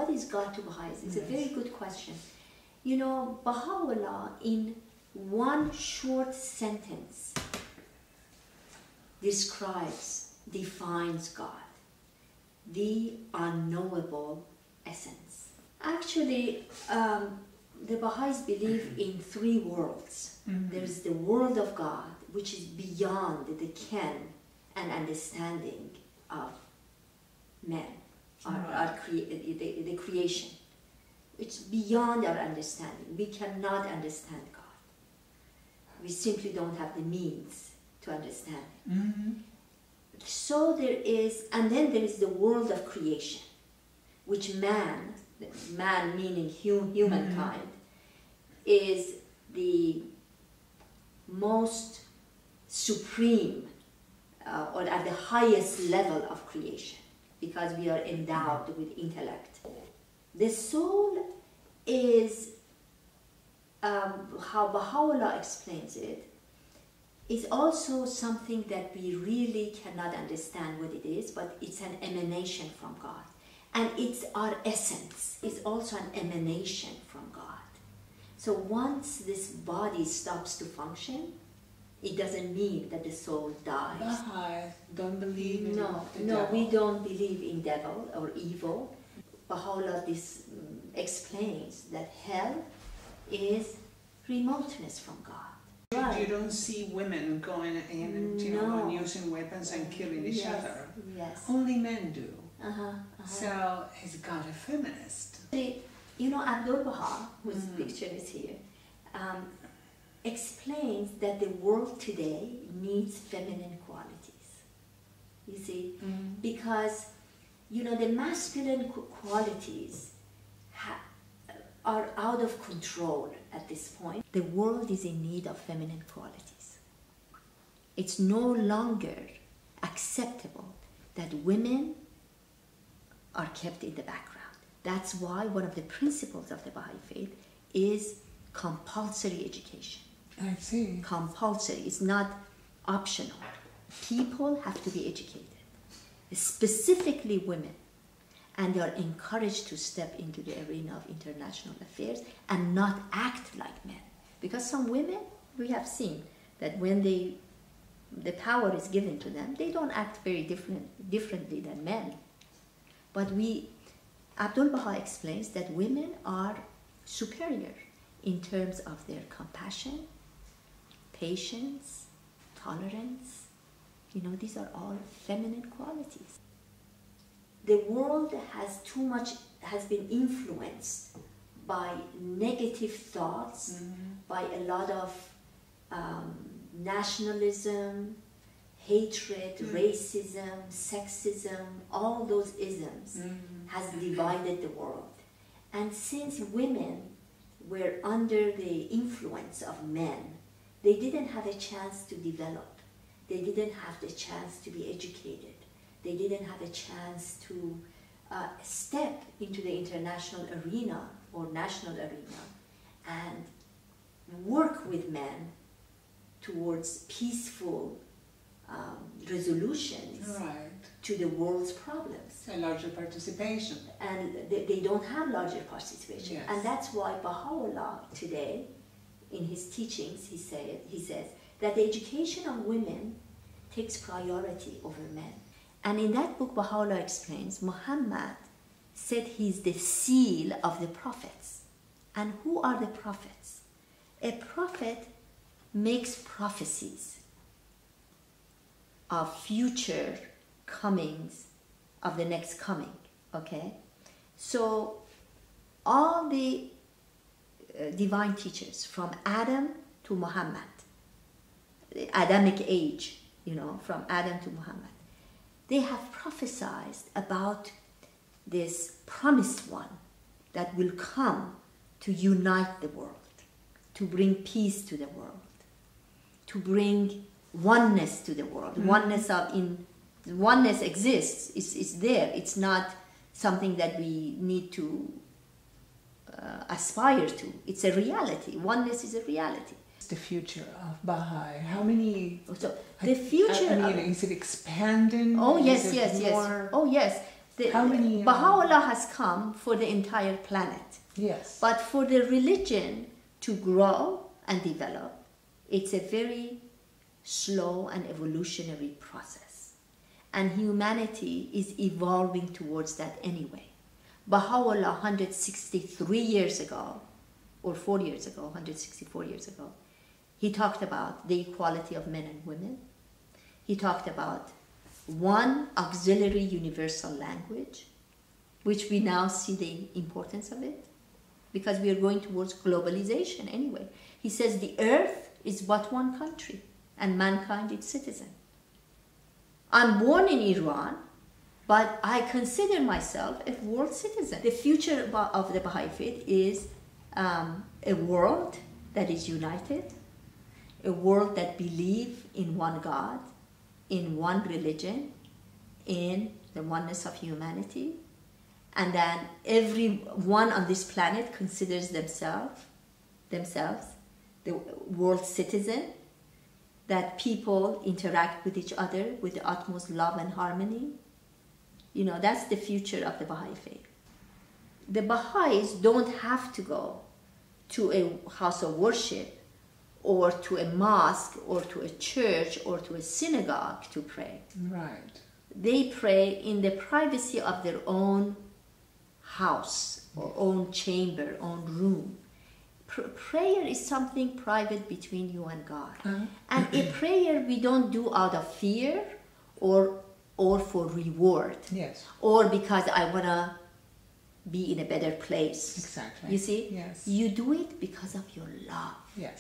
what is God to Baha'is? It's a very good question. You know, Baha'u'llah in one short sentence defines God, the unknowable essence. Actually, the Baha'is believe in three worlds. There is the world of God, which is beyond the ken and understanding of men, the creation. It's beyond our understanding. We cannot understand God. We simply don't have the means to understand it. So there is, and then there is the world of creation, which man meaning humankind, is the most supreme or at the highest level of creation, because we are endowed with intellect. The soul is, how Baha'u'llah explains it, is also something that we really cannot understand what it is, but it's an emanation from God. And it's our essence. It's also an emanation from God. So once this body stops to function, it doesn't mean that the soul dies. Bahai don't believe in No, devil. we don't believe in devil or evil. Baha'u'llah explains that hell is remoteness from God. You don't see women going in and and using weapons and killing each other. Yes. Only men do. So is God a feminist? You know, Abdul Baha, whose picture is here, explains that the world today needs feminine qualities. You see? Because, you know, the masculine qualities are out of control at this point. The world is in need of feminine qualities. It's no longer acceptable that women are kept in the background. That's why one of the principles of the Baha'i faith is compulsory education. I see. Compulsory. It's not optional. People have to be educated, specifically women. And they are encouraged to step into the arena of international affairs and not act like men. Because some women, we have seen that when the power is given to them, they don't act very differently than men. But Abdul Baha explains that women are superior in terms of their compassion, patience, tolerance. You know, these are all feminine qualities. The world has been influenced by negative thoughts, by a lot of nationalism, hatred, racism, sexism, all those isms has divided the world. And since women were under the influence of men, they didn't have a chance to develop. They didn't have the chance to be educated. They didn't have a chance to step into the international arena or national arena and work with men towards peaceful resolutions to the world's problems. A larger participation. And they don't have larger participation. Yes. And that's why Baha'u'llah today, in his teachings, he says that the education of women takes priority over men. And in that book, Baha'u'llah explains, Muhammad said he's the seal of the prophets. And who are the prophets? A prophet makes prophecies of future comings of the next coming, okay? So all the divine teachers from Adam to Muhammad, the Adamic age, you know, from Adam to Muhammad, they have prophesied about this promised one that will come to unite the world, to bring peace to the world, to bring oneness to the world. Oneness exists, it's there. It's not something that we need to aspire to. It's a reality. Oneness is a reality. The future of Baha'i. How many? So the future. I mean, is it expanding? Oh yes, is it yes, more? yes. Oh yes. How many? Baha'u'llah has come for the entire planet. Yes. But for the religion to grow and develop, it's a very slow and evolutionary process. And humanity is evolving towards that anyway. Baha'u'llah 163 years ago, or 4 years ago, 164 years ago, he talked about the equality of men and women. He talked about one auxiliary universal language, which we now see the importance of it, because we are going towards globalization anyway. He says the earth is but one country, and mankind its citizen. I'm born in Iran, but I consider myself a world citizen. The future of the Baha'i faith is a world that is united, a world that believes in one God, in one religion, in the oneness of humanity, and then everyone on this planet considers themselves the world citizen, that people interact with each other with the utmost love and harmony. You know, that's the future of the Baha'i faith. The Baha'is don't have to go to a house of worship or to a mosque or to a church or to a synagogue to pray. Right. They pray in the privacy of their own house or own chamber, own room. Prayer is something private between you and God. And a prayer we don't do out of fear or for reward. Yes. Or because I want to be in a better place. Exactly. You see? Yes. You do it because of your love. Yes.